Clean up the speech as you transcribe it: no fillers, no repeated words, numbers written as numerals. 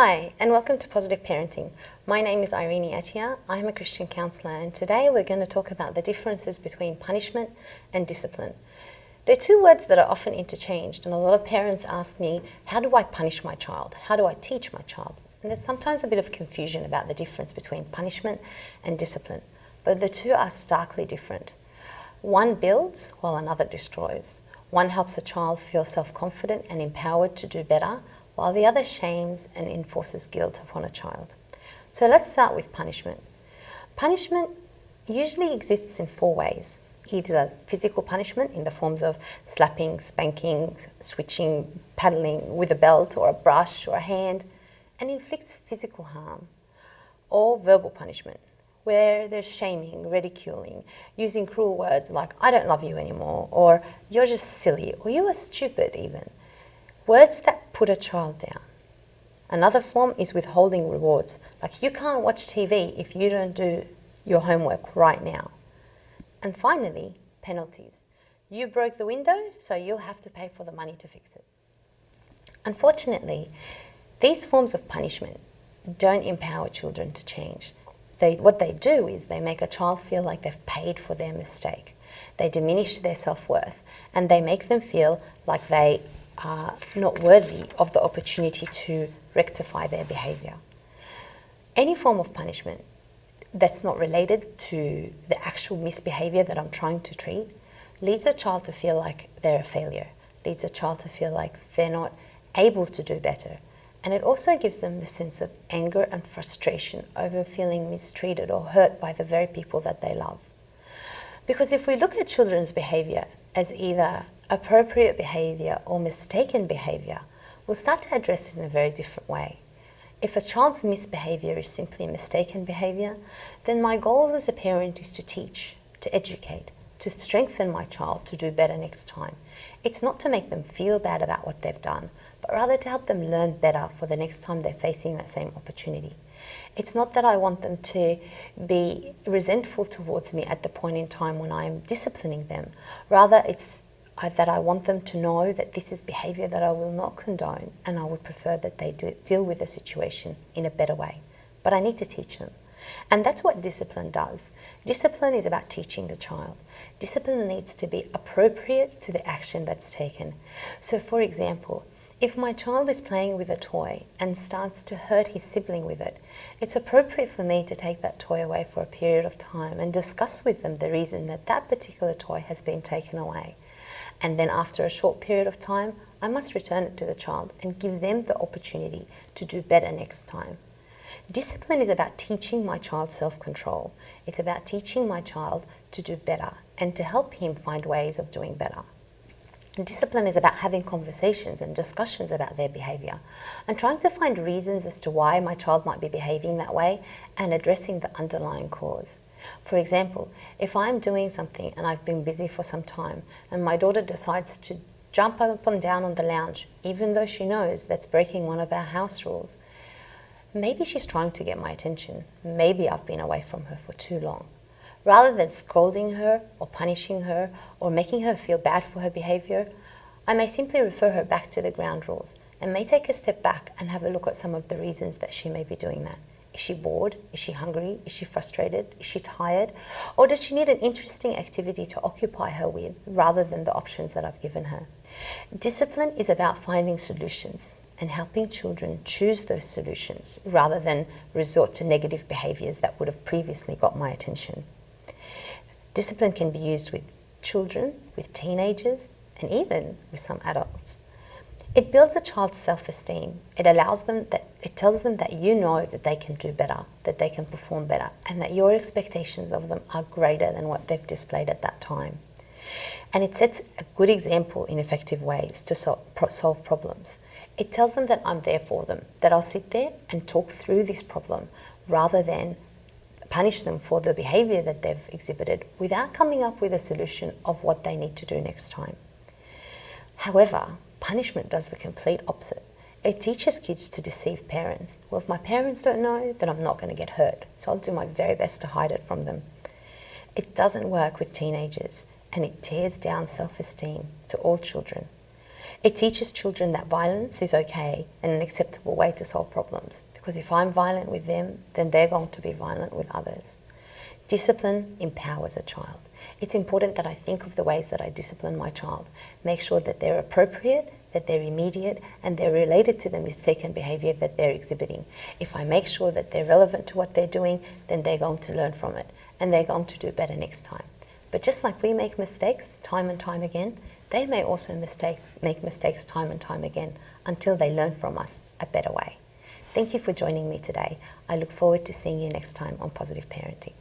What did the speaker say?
Hi, and welcome to Positive Parenting. My name is Irene Atia. I'm a Christian counsellor, and today we're going to talk about the differences between punishment and discipline. They're two words that are often interchanged, and a lot of parents ask me, how do I punish my child? How do I teach my child? And there's sometimes a bit of confusion about the difference between punishment and discipline, but the two are starkly different. One builds while another destroys. One helps a child feel self-confident and empowered to do better, while the other shames and enforces guilt upon a child. So let's start with punishment. Punishment usually exists in four ways. Either physical punishment in the forms of slapping, spanking, switching, paddling with a belt or a brush or a hand, and inflicts physical harm. Or verbal punishment, where there's shaming, ridiculing, using cruel words like, I don't love you anymore, or you're just silly, or you are stupid even. Words that put a child down. Another form is withholding rewards, like you can't watch TV if you don't do your homework right now. And finally, penalties. You broke the window, so you'll have to pay for the money to fix it. Unfortunately, these forms of punishment don't empower children to change. What they do is they make a child feel like they've paid for their mistake. They diminish their self-worth, and they make them feel like they are not worthy of the opportunity to rectify their behavior. Any form of punishment that's not related to the actual misbehavior that I'm trying to treat leads a child to feel like they're a failure, leads a child to feel like they're not able to do better. And it also gives them the sense of anger and frustration over feeling mistreated or hurt by the very people that they love. Because if we look at children's behavior as either appropriate behavior or mistaken behavior, we'll start to address it in a very different way. If a child's misbehavior is simply mistaken behavior, then my goal as a parent is to teach, to educate, to strengthen my child to do better next time. It's not to make them feel bad about what they've done, but rather to help them learn better for the next time they're facing that same opportunity. It's not that I want them to be resentful towards me at the point in time when I'm disciplining them. Rather, it's that I want them to know that this is behavior that I will not condone, and I would prefer that they deal with the situation in a better way. But I need to teach them. And that's what discipline does. Discipline is about teaching the child. Discipline needs to be appropriate to the action that's taken. So for example, if my child is playing with a toy and starts to hurt his sibling with it, it's appropriate for me to take that toy away for a period of time and discuss with them the reason that that particular toy has been taken away. And then after a short period of time, I must return it to the child and give them the opportunity to do better next time. Discipline is about teaching my child self-control. It's about teaching my child to do better and to help him find ways of doing better. And discipline is about having conversations and discussions about their behavior and trying to find reasons as to why my child might be behaving that way and addressing the underlying cause. For example, if I'm doing something and I've been busy for some time and my daughter decides to jump up and down on the lounge, even though she knows that's breaking one of our house rules, maybe she's trying to get my attention. Maybe I've been away from her for too long. Rather than scolding her or punishing her or making her feel bad for her behavior, I may simply refer her back to the ground rules and may take a step back and have a look at some of the reasons that she may be doing that. Is she bored? Is she hungry? Is she frustrated? Is she tired? Or does she need an interesting activity to occupy her with rather than the options that I've given her? Discipline is about finding solutions and helping children choose those solutions rather than resort to negative behaviors that would have previously got my attention. Discipline can be used with children, with teenagers, and even with some adults. It builds a child's self-esteem. It tells them that you know that they can do better, that they can perform better, and that your expectations of them are greater than what they've displayed at that time. And it sets a good example in effective ways to solve problems. It tells them that I'm there for them, that I'll sit there and talk through this problem rather than punish them for the behavior that they've exhibited without coming up with a solution of what they need to do next time. However, punishment does the complete opposite. It teaches kids to deceive parents. Well, if my parents don't know, then I'm not going to get hurt, so I'll do my very best to hide it from them. It doesn't work with teenagers, and it tears down self-esteem to all children. It teaches children that violence is okay and an acceptable way to solve problems. Because if I'm violent with them, then they're going to be violent with others. Discipline empowers a child. It's important that I think of the ways that I discipline my child. Make sure that they're appropriate, that they're immediate, and they're related to the mistaken behavior that they're exhibiting. If I make sure that they're relevant to what they're doing, then they're going to learn from it, and they're going to do better next time. But just like we make mistakes time and time again, they may also make mistakes time and time again until they learn from us a better way. Thank you for joining me today. I look forward to seeing you next time on Positive Parenting.